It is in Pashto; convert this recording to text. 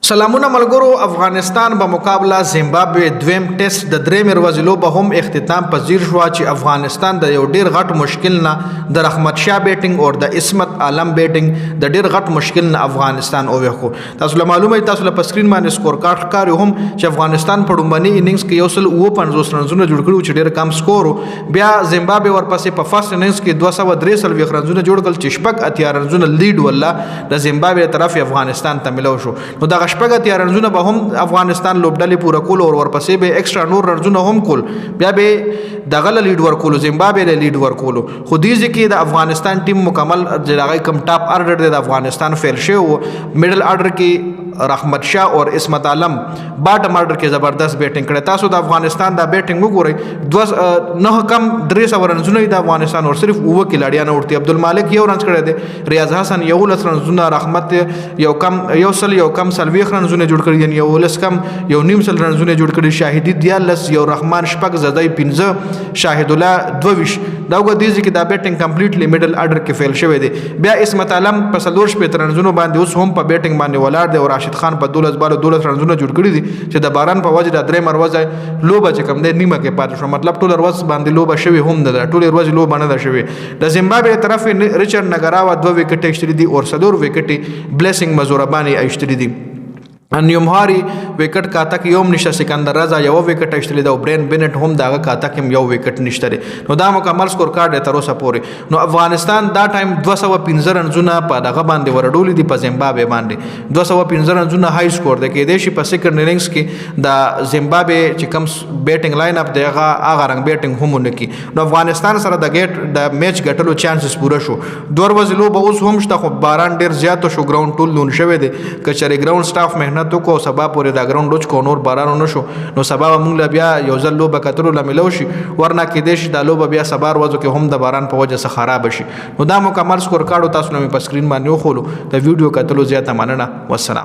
سلامونه ملګرو. افغانستان بمقابلہ زمبابوے دوئم ټیسټ د درېمې ورځې لوبه هم اختتام پذیر شوه چې افغانستان د یو ډیر غټ مشکل نه د رحمت بیٹنگ او د عصمت عالم بیٹنگ د ډیر غټ مشکل نه افغانستان اووخو. تاسو له معلومه تاسو له سکرین باندې سکورکارډ ښکاري هم چې افغانستان په ډومبني اننګز کې 150 رنزونه جوړ کړو چې ډیر کم سکور. بیا زمبابوے ورپسې په فرست اننګز کې 243 رنزونه جوړ کړل چې شپږ اتیا رنزونه لیډ ولا د زمبابوے طرف افغانستان ته ملو شو. نو دا شپږ اتیا رنزونه به هم افغانستان لوبډلې پوره کول او ورپسې به ایکسترا نور رنزونه هم کول. بیا به دغه لیډ ورکول زمبابوے له لیډ ورکول. خو دې ځکه د افغانستان ټیم مکمل دغه کم ټاپ ارډر د افغانستان فیل شو. میډل ارډر کې رحمت او عصمت عالم باټم ارډر کې زبردست بیٹنگ کړي. تاسو د افغانستان د بیٹنگ وګورئ، نه کم 300 رنزونه د افغانستان او صرف اوه کلاډیان ورته عبدالمالک یو رنز کړی دی، ریاض حسن یو لس رنزونه، رحمت یو کم سلويخ رنزونه جوړ کړي، یعنی یو لس کم یو نیم سل رنزونه جوړ کړي، شاهدی دیالس یو رحمان شپږ زدای 15 شاهد الله 22. دا وګورئ چې دا بیٹنگ کمپلیټلی میډل ارډر کې فیل شوی دی. بیا عصمت عالم په 14 رنزونو باندې اوس هم په بیٹنگ باندې ولاړ دی او راشد خان په 12 رنزونه جوړ کړي دي چې د باران په وجه د درې مروازه لوبه چې کم دی نیمه کې پاتې شو. مطلب ټول ورځ باندې لوبه شوی هم نه، ټول ورځ لوبه نه ده شوی. د زمبابوے طرف ریچارډ نګراوا 2 وکټ ایشتري دي او 4 وکټ بلیسنګ مزوربانی ایشتري دي. نیومهاری وکټ کاتک یوم نشه، سکندر رضا یو وکټ ایشتلی دا، برین بینټ هم داغه کاتک یو وکټ نشته. نو دا مکمل سکور کارډ تر اوسه پورې. نو افغانستان دا ټایم 215 رنزونه په دغه باندې ورډولې دي په زمبابوے باندې. 215 رنزونه های سکور ده کې د شي په سیکنډ اننګز کې د زمبابوے چې کم بیٹنگ لاین اپ دغه هغه رنګ بیٹنگ هم نه کی. نو افغانستان سره د میچ ګټلو چانسز پوره شو. دوه ورځې لوبه اوس هم شته، خو باران ډیر زیات شو، ګراوند ټول لون شوی دی. کچري ګراوند سټاف مهنت تو کو سبا پورې دا ګراوند لوچ کو نور باران نه شو. نو سبا موږ بیا یو ځل لوبه کترو لملو شي، ورنه کې دیش دا لوبه بیا سبا ورځو کې هم د باران په وجه سره خراب شي. نو دا مکمل سکور کارډ تاسو نو په سکرین باندې وخولو. د ویډیو کتلو زیاته مننه. والسلام.